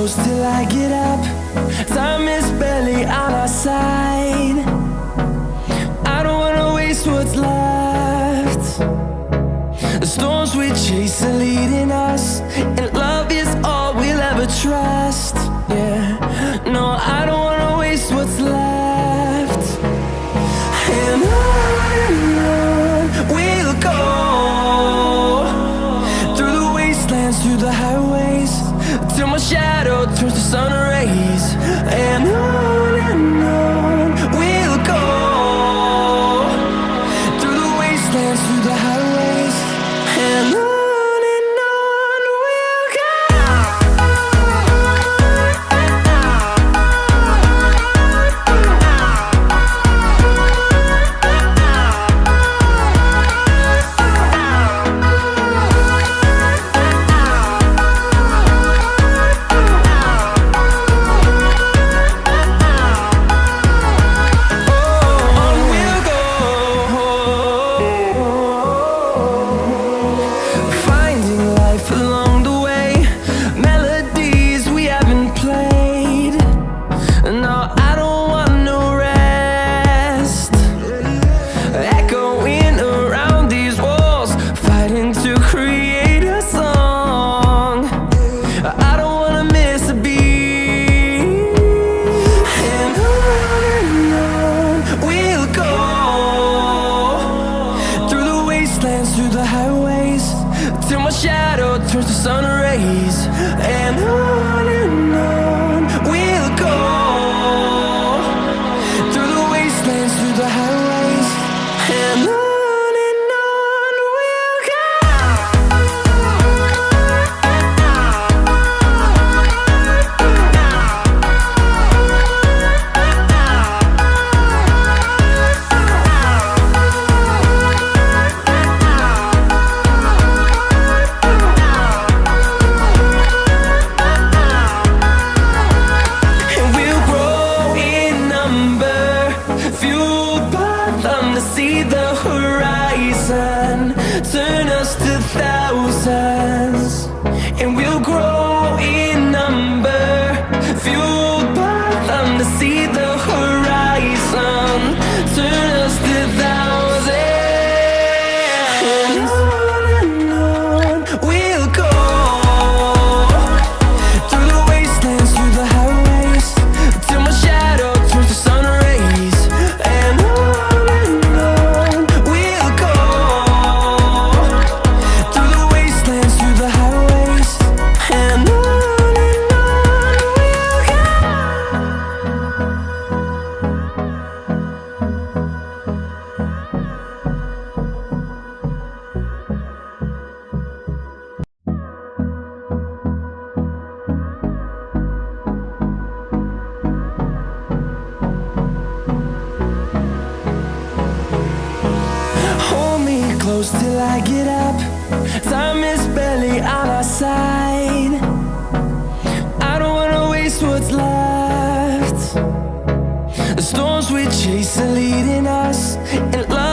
close till I get up. Time is barely on our side. I don't wanna waste what's left. The storms we chase are leading us, and love is all we'll ever trust. Yeah, no, I don't wanna waste what's left. And on we'll go, through the wastelands, through the highways, till my shadow turns to sun rays. And on we'll go, through the wastelands, through the highways, and on we'll go. Through the highways, till my shadow turns to sun rays. And on we'll go, through the wastelands, through the highways, and on we'll go. See the horizon turn us to thousands, and we'll grow in number, fueled by them. To see the horizon turn us to thousands, and on we'll go, through the wastelands, through the highways, till my shadow turns to sun rays. And close till I get up. Time is barely on our side. I don't wanna waste what's left. The storms we chase are leading us, and love